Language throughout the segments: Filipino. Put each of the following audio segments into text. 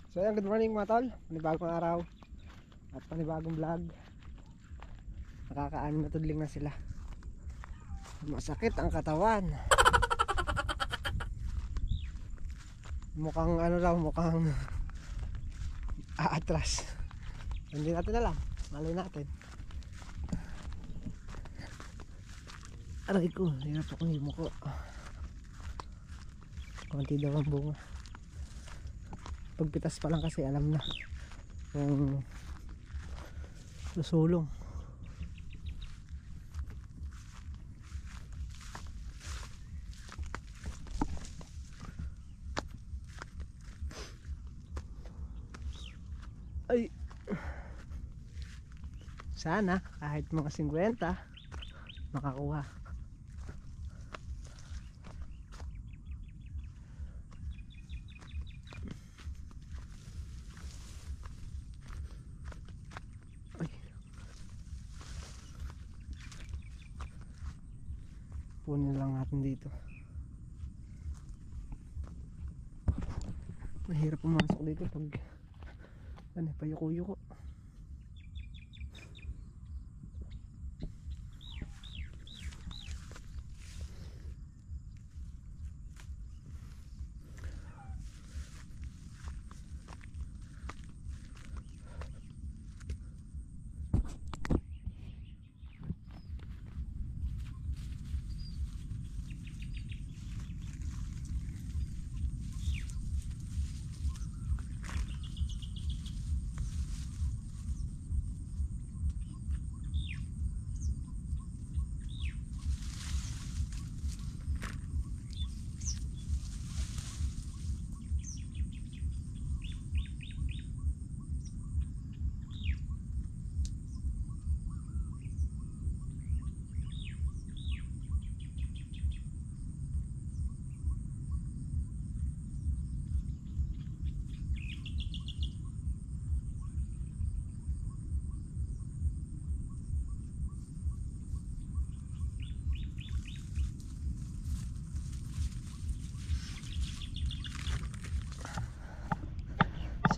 So ayan, good morning mga tol. Panibagong araw at panibagong vlog. Nakaka-anim na tudling na sila. Masakit ang katawan. Mukhang ano raw, mukhang aatras. Hindi natin alam, malay natin. Aray ko, hirap akong himuko. Konti daw ang bunga. Pagpitas pa lang kasi alam na kung susulong. Ay, sana kahit mga 50 makakuha. Punin lang natin dito. Mahirap pumasok dito pag ano, payuko-yuko.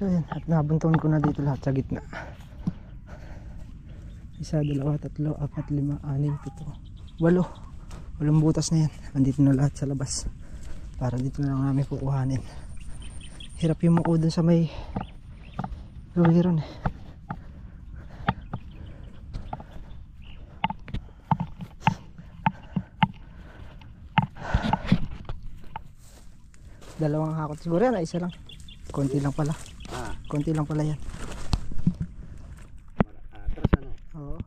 So yan, at nabuntuan ko na dito lahat sa gitna. 1, 2, 3, 4, 5, 6, 7, 8. 8 butas na yan. Andito na lahat sa labas. Para dito na lang namin kukuhanin. Hirap yung muko dun sa may ruwiron eh. Dalawang hakot siguro yan, isa lang. Konti lang pala. Konti lang pala yan. Atras ano? Oo.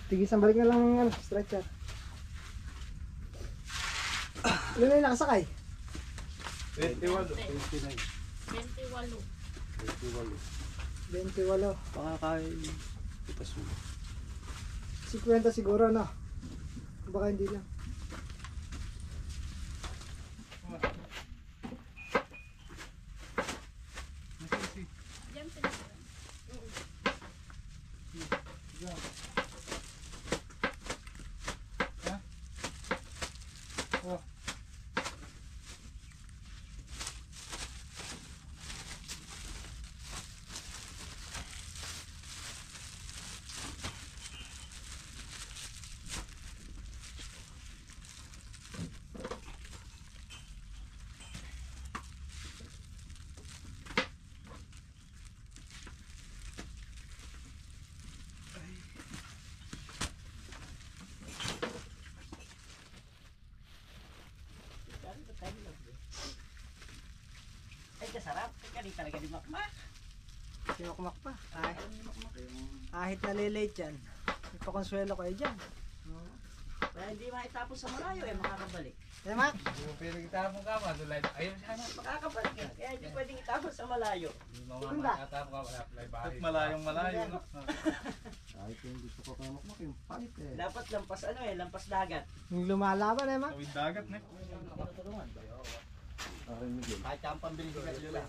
Tigisan, balik na lang ng ano, stretcher. Ilan na yung nakasakay? 28. 28. Pakakain. Itas mo. 50 siguro, no? Baka hindi lang. Ay, kasarap. Kaya talaga di makmak. Simakmak pa. Kahit nalilate yan. Ipakonsuelo kayo dyan. Kaya hindi maitapon sa malayo makakabalik. Kaya Mak? Yung pinagtapong ka, madulay. Ayun siya na. Makakabalik eh. Kaya hindi pwedeng itapon sa malayo. Mamatapong ka, apply bahay. Malayong malayo. Kahit yung gusto ko kayo makmak yung palit eh. Dapat lampas lampas dagat. Yung lumalaban Mak? Tawid dagat na. Nakatulungan. Akin Miguel. Kahit ang pambili ko kayo lang.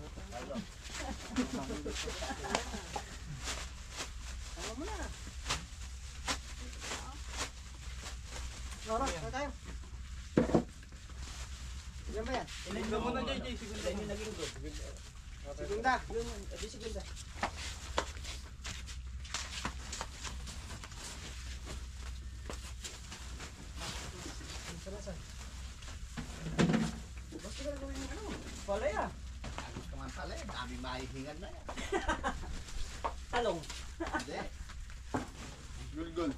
Tama mo na. Loro, saan tayo? Ilan ba yan? Ilan mo muna dyan, Sigunda. Ilan yung naging good? Segunda. Yun, edi Sigunda. Basta ka na gawin yung ano. Palaya. Gusto nga pala eh. Dami mahihingan na yan. Talong. Hindi. Gulgul.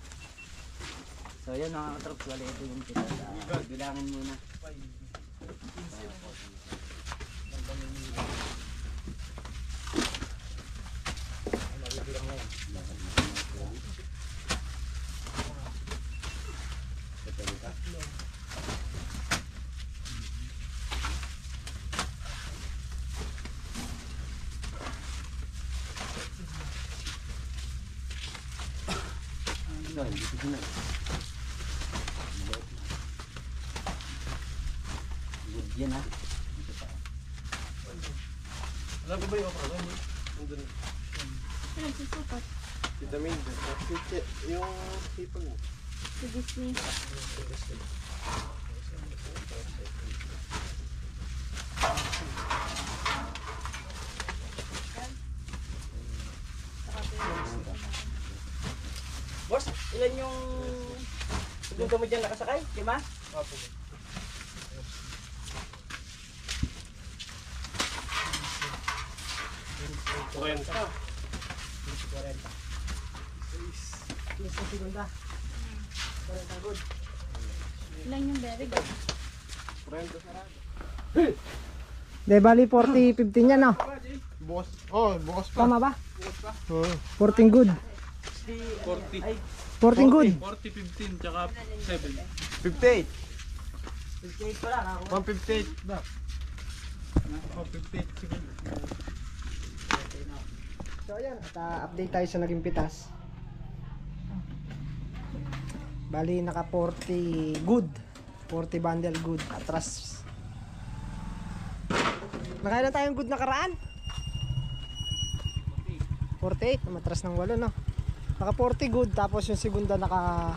So yun mga katrops, wala ito yung kita. Bilangin muna. Good yan ha. Alam ko ba yung okra? Nandun. Vitamin D. Yung sipag mo. Boss, ilan yung segunda mo dyan nakasakay? 5? Apo. Kwenta. 40. Yes, sa segunda. 40 good. Ilan yung very good? Kwenta sarado. De, bali 40-15 yan, no? Bukas. Oh, bukas pa. Tama ba? Bukas pa. 14 good. 40. Ay, 14 good. 40, 15, tsaka 7. 58. 58 pa lang ako. 158 ba? 158 siguro. So ayan, at update tayo sa naging pitas. Bali naka 40 good. 40 bundle good. Atras. Nakailan tayong good nakaraan? 48. Matras ng 8, no? Naka 40 good. Tapos yung segunda naka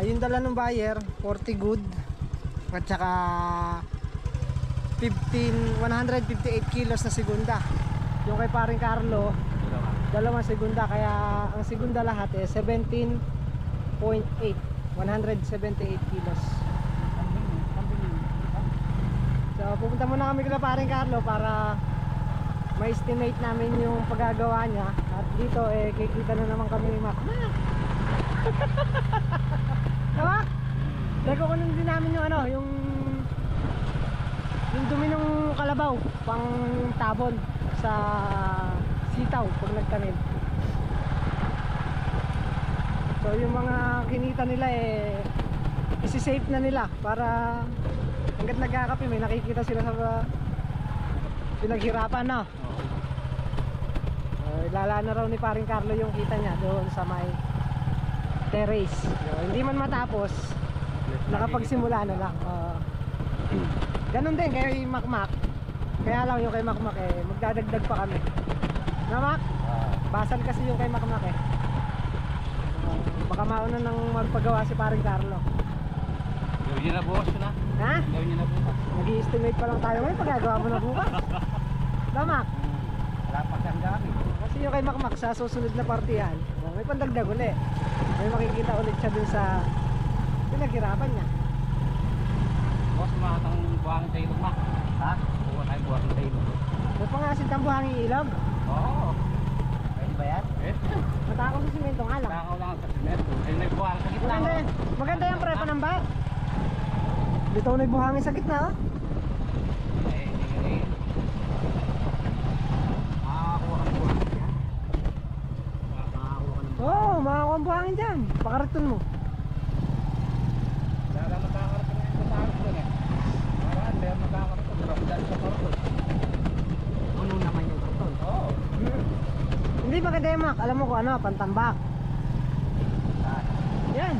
yung dala ng buyer 40 good. At saka 158 kilos na segunda. Yung kay paring Carlo, dalawang segunda, kaya ang segunda lahat eh 17.8, 178 kilos. So pupunta muna kami kay paring Carlo para ma-estimate namin yung paggagawa niya. At dito eh kikita na naman kami ni Mac. Tama? Dahil kukunin din namin yung ano, yung dumi ng kalabaw pang tabon sa sitaw pag nagtanim. So yung mga kinita nila isi-save na nila para hanggat nagkakape may nakikita sila sa pinaghirapan na. Ilala na raw ni paring Carlo yung kita niya doon sa may terrace. So, hindi man matapos, nakapagsimula na lang. Ganun din kay Makmak. Kaya lang yung kay Makmak magdadagdag pa kami. Na Mak? Basal kasi yung kay Makmak baka mauna nang magpagawa si paring Carlo. Gawin niya na bukas na. Ha? Gawin niya na bukas. Nag-i-estimate pa lang tayo ngayon, pagagawa mo na bukas. Damak? Wala pa siyang gamit. Kasi yung kay Makmak sa susunod na partihan, may pandagdag uli. May makikita ulit siya dun sa pinaghirapan niya. Boss, mahatang buhangin sa ilog, Mak. Ha? Buwan tayo buhangin sa ilog. May pangasin tang buhangin ilog. Oo. Pwede ba yan? Matakot sa simento nga lang. Takaw lang sa simento. Ay, may buhangin sa gitna. Maganda yan. Maganda yan pre, panamba. Dito na yung buhangin sa gitna Makakuha ka ng buhangin yan. Makakuha ka ng Oo, makakuha ang buhangin dyan. Pakaraton mo. Lala magkakaroon na yung buhangin doon Maraan, meron magkakaroon. Drop dahil sa karton. Ano naman yung karton? Oo. Hindi maganda yan Mak. Alam mo kung ano, pantambak. Yan.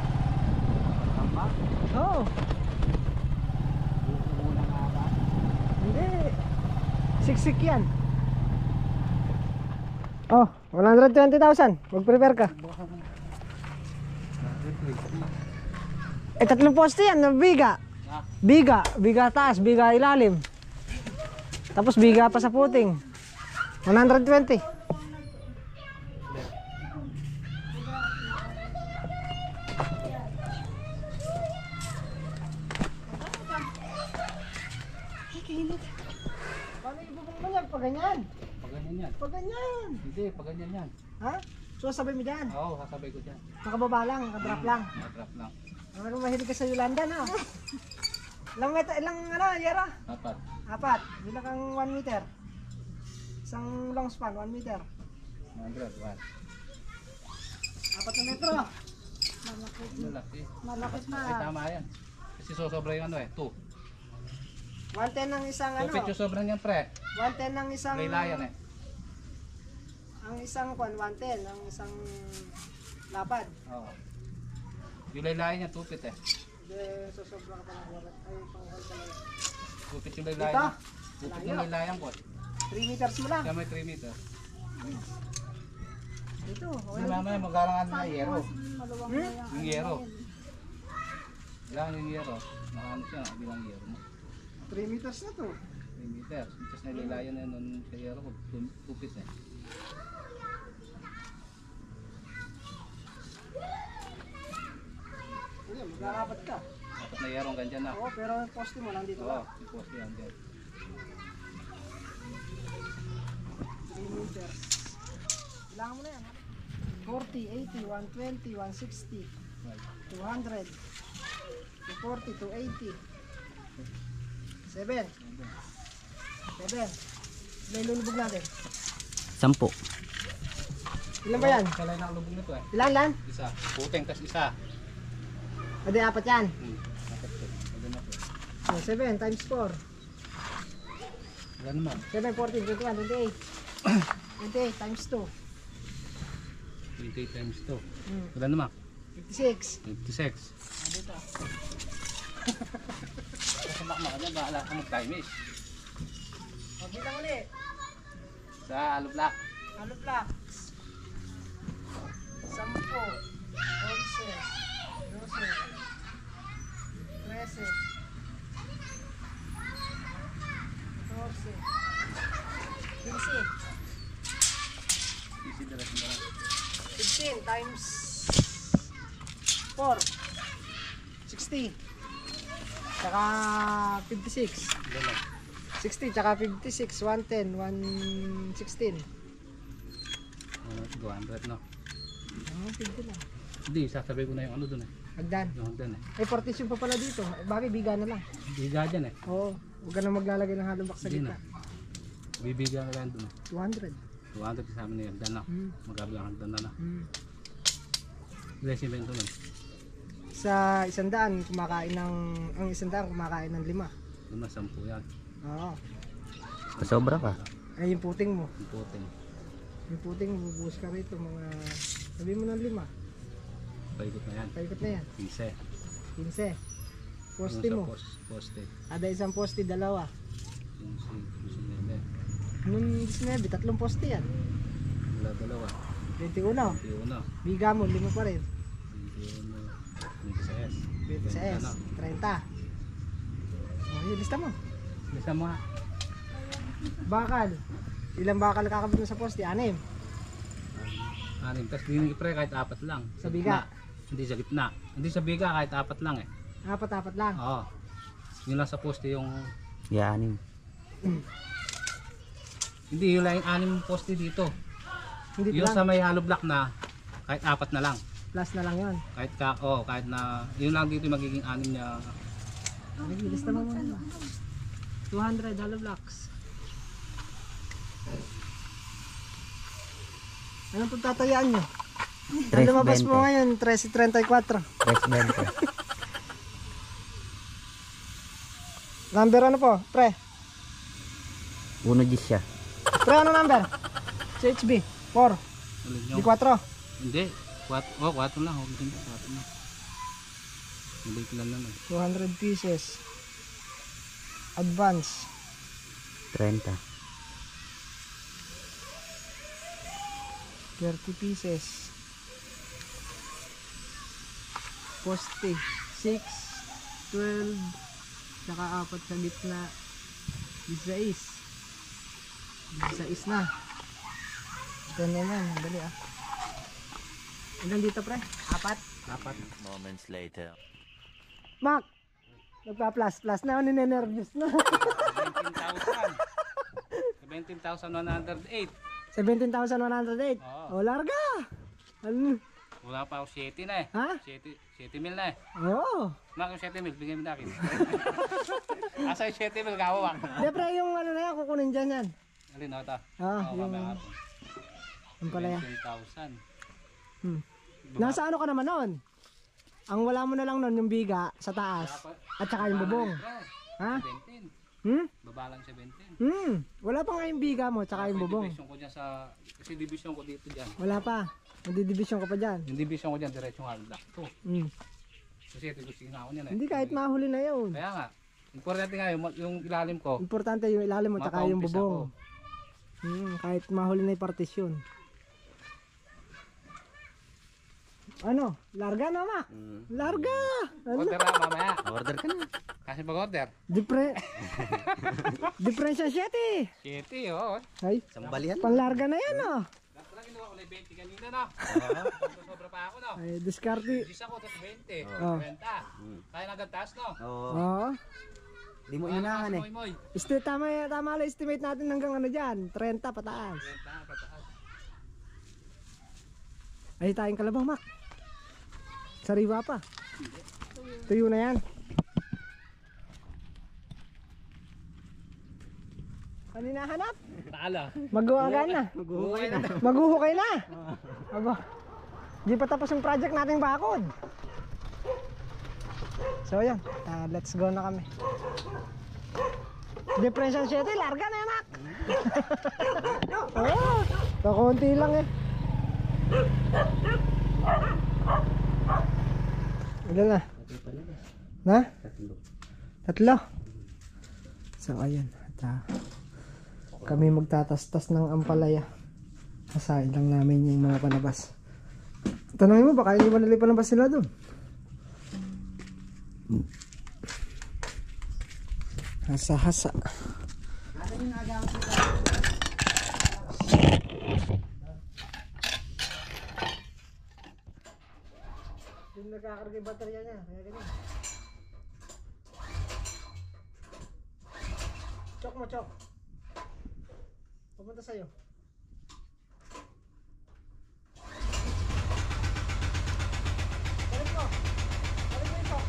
Tambak? Oo. Una nga ba? Hindi. Siksik yan. Oh, 120,000. Mag-prepare ka. Tatlong poste yan, biga. Biga taas, biga ilalim. Tapos biga pa sa puting. 120. Paano ibubong mo yan? Pag ganyan. Pag ganyan yan. Pag ganyan. Hindi, pag ganyan yan. Ha? So sabay mo dyan. Oo, sasabay ko dyan. Nakababa lang, nakadrop lang. Drop lang. Ano mahilig ka sa Yolanda na? Ilang Yera? 4. Bilang kang 1 meter. Isang long span, 1 meter. 100, 1. 4 na metro. Malaki. Malakit Ay, na. tama yan. Kasi sosobra yung 2. 110 ng isang Tupit yung sobrang yan, pre. 110 ng isang... Laylayan Ang isang 110, ang isang lapad. Oo. Yung laylayan yan, tupit Hindi, sosobra ka pa ng warat. Ay, pangkal ka lang. Tupit yung Dito? laylayan. Tupit yung laylayan ko. 3 meters mo lang. Kaya may 3 meters. Dito. Kasi mamaya magalangan na yero. Yung yero. Kailangan yung yero. Nakaano siya, bilang yero mo. 3 meters na to. 3 meters. Tapos nalilayan na yun sa yero ko. Tupit Hindi, magkakapat ka. Dapat na yero ang ganyan na. Oo, pero yung poste mo lang dito Oo, lang. yung poste yan dyan. 3 meters. Kailangan mo na yan. 40, 80, 120, 160, 200, 240, 280. 7. 7. May lulubog natin. 10. Ilan ba yan? Kalay na lubog nito Ilan? Isa. Puteng, tas isa. Pwede 4 yan. Dapat to. Pwede na to. So, 7 times 4. Wala naman. 7, 14, 21, 28. 28 times 2. 28 times 2. Hmm. Wala naman. 56. 56. Dito. Kasi makmaka niya, bahala ka mag-time Magbilang ulit. Sa alo block. Ano blocks? 10, 11, 12, 13, 14, 15. Easy direct mo lang. 15 times 4. 60. Tsaka 56. Wala lang. 60 tsaka 56. 110. 116. 200 no. Ah, 50 lang. Hindi, sasabay ko na yung ano dun Hagdan. Yung hagdan Ay, partition pa pala dito. Bagay, biga na lang. Biga dyan Oo. Huwag ka na maglalagay ng halong box sa Hindi gitna. na. Bibiga ka lang dun 200. 200 kasama na yung hagdan na. Hmm. Magkabilang hagdan na. Hmm. Ilan simento nun? Sa 100 kumakain ng ang 100 kumakain ng 5. 10 yan. Oo. Sobra ka. Ay yung puting mo. Yung puting. Yung puting bubuhos ka rito mga sabi mo ng 5. Paikot na yan. Paikot na yan. 15. 15. Poste Yung mo. sa poste. Ada isang poste, dalawa. Yung si Nene. Nung 19, 3 poste yan. Wala dalawa. 21. 21. Biga mo, 5 pa rin. 21. 26. 30. Oh, lista mo. Bisa mo nga. Bakal. Ilang bakal kakabit mo sa poste? 6. 6. Tapos din pre kahit 4 lang. Sa biga? Hindi sa gitna. Hindi sa biga kahit 4 lang eh. 4 lang. Oo. Yun lang sa poste yung... Yanim. Hindi yun lang yung 6 poste dito. Hindi Yung lang. sa may hollow block na kahit 4 na lang. Plus na lang yun. Kahit na yun lang dito yung magiging 6 niya. Ay, lista mo muna. 200 hollow blocks. Anong pagtatayaan nyo? Ang lumabas mo ngayon, 13.34. 3.20. Number ano po, pre? 1 Gis siya. Pre, ano number? CHB, 4, Ulit nyo. di 4. Hindi. 4 lang. Huwag hindi. 4 lang. Hindi lang naman. 200 pieces. Advance. 30. 30 pieces. Poste. 6, 12, saka 4 sa gitna. 16. 16 na. Ito naman, dali ah. Ilan dito pre? 4? 4. Moments later. Mac! Nagpa-plus na ako, ninenervyos na. 17,108. 17,108. Oo. O, larga! Ano? Wala pa ako 7 na eh. Ha? 7 mil na eh. Oo. Mak yung 7 mil, bigyan mo na akin. Asa yung 7 mil, kawawa. Hindi pre, yung ano na yan, kukunin dyan yan. Alin o ito? Ah, yung... mamaya ako. Yung pala yan. 17,000. Nasa ano ka naman nun? Ang wala mo na lang nun, yung biga sa taas. At saka yung bubong. Ha? 17. Baba lang 17. Wala pa nga yung biga mo, tsaka yung bubong. Division ko dyan sa... Kasi division ko dito dyan. Wala pa. Nagdidivision ka pa dyan. Yung division ko dyan, diretsong halda. Ito. Kasi ito gusto na ako niyan eh. Hindi, kahit mahuli na yun. Kaya nga. Importante nga yung ilalim ko. Importante yung ilalim mo, tsaka yung Mapaumpisa bubong. Kahit mahuli na yung partisyon. Ano? Larga na, Mac? Larga! Ano? Order na mamaya. Order ka na. Kasi pag-order. Diferensya 7. 7 oo. Ay, Sambalian. panlarga na yan, oh. Dapat lang ginawa ko na 20 kanina no. Sobra pa ako no. Ay, diskarte. Gis ako tapos 20. Oh. 20. Kaya nagtaas no. Oo. Oo. Di mo inahan eh. Moy. Tama lang estimate natin hanggang ano dyan. 30 pataas. 20 pataas. Ay, tayong kalabaw, Mac. Sariwa pa. Tuyo na yan. Ano hinahanap? Taala. Maghuhugan na. Maghuhukay na. Aba. Di pa tapos yung project nating bakod. So yan, let's go na kami. Depression 7, larga na yan, Mac. Oo, kakunti lang eh. Ilan na? Na? 3. So ayan, kami magtatastas ng ampalaya. Kasain lang namin yung mga panabas. Tanongin mo, baka hindi ba nila panabas sila doon? Hasa-hasa. Hindi nagkakarga yung baterya niya, kaya ganyan. Chok mo, chok. Pupunta sa'yo. Balik mo. Balik mo ito.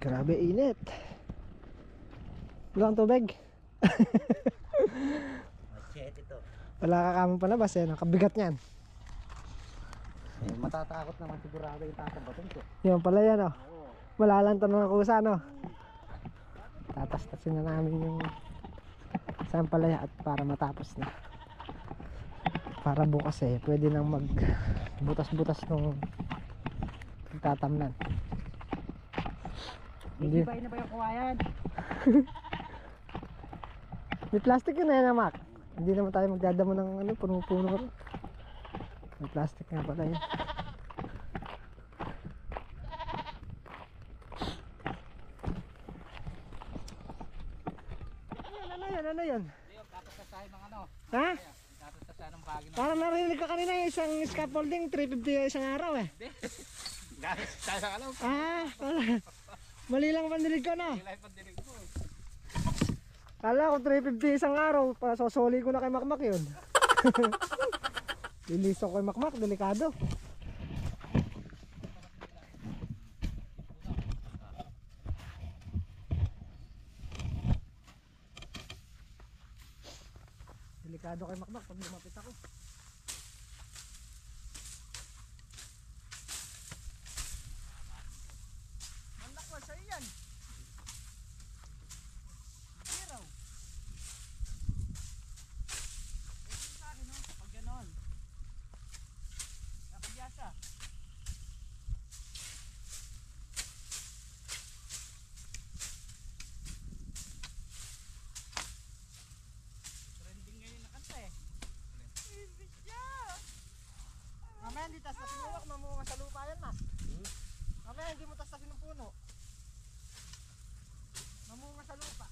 Grabe init. Wala kang tubig. Machete ito. Wala ka kamang palabas eh. Nakabigat niyan. Matatakot naman sigurado yung tatabatin ko. Yan pala yan oh. Malalantan ng kusa no. Tatastasin na namin yung sampalaya at para matapos na. Para bukas eh. Pwede nang magbutas-butas nung tatamnan. Hindi Ibay na ba yung kawayan? may plastic yun eh Mac. Hindi naman tayo magdadamo ng ano, puno-puno. May plastic nga pala yun. Ano yan? Tatas tayo ng ano? Ha? Tatas tayo ng bagay na. Parang narinig ko kanina yung isang scaffolding 350 isang araw eh. Galis tayo sa alaw. Wala. Mali lang pandilig ko no. Ilay pandinig mo. Kala ko 350 isang araw, pasosoli ko na kay Makmak yun. Lilisok kay Makmak, delikado. Delikado kay Makmak pag lumapit ako. Anak ko, sa'yo yan. Zero. Ito sa akin, no? Pag ganon. Nakabyasa. Trending ngayon na kanta eh. Ibig siya. Mamaya hindi tas na sinuwak, mamunga sa lupa yan, Mas. Mamaya hindi mo tastasin ng puno. Mamunga sa lupa.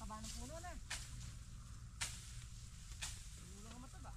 Taba ng puno na. Puno lang ang mataba.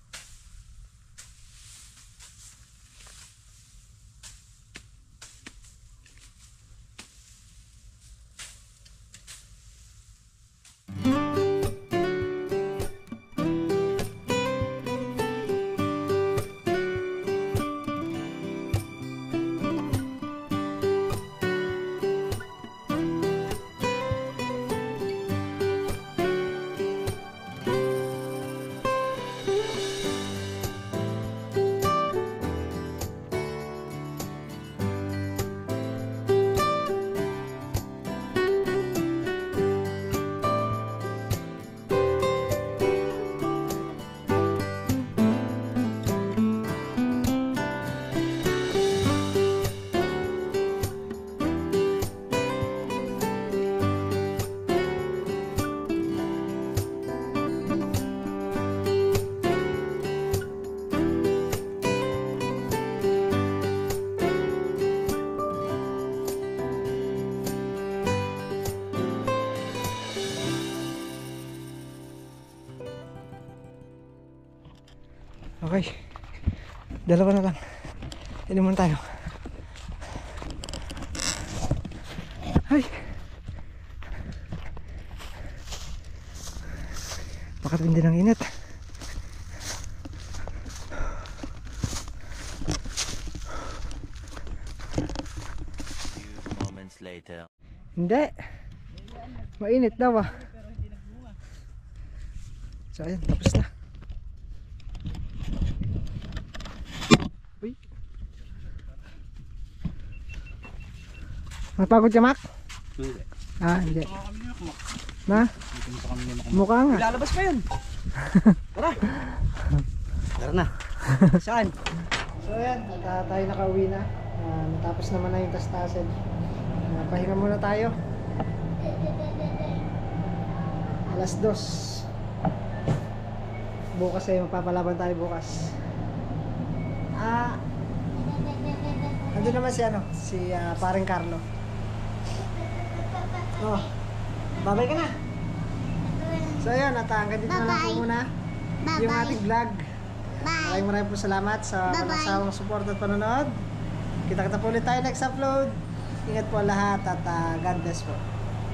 Okay. Dalawa na lang. Inom muna tayo. Ay. Pakatindi ng init. Few moments later. Hindi. Mainit daw ah. So ayun, tapos na. Uy. Napagod ka, Mac? Hindi. Hindi. Na? Mukha nga. Lalabas pa yun. Tara. Tara na. Saan? So ayan, tayo nakauwi na. Natapos naman na yung tastasin. Pahinga muna tayo. Alas 2. Bukas ay magpapalaban tayo bukas. Andun naman si paring Carlo. Oh, babay ka na. So ayan, at hanggang dito na lang po muna yung ating vlog. Maraming po salamat sa walang sawang support at panonood. Kita-kita po ulit tayo next upload. Ingat po lahat at God bless po.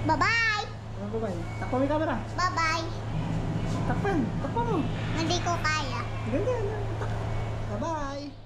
Bye-bye! Ano ba yun? Takpo mo yung camera. Bye-bye! Takpan mo. Hindi ko kaya. Ganda. Bye-bye.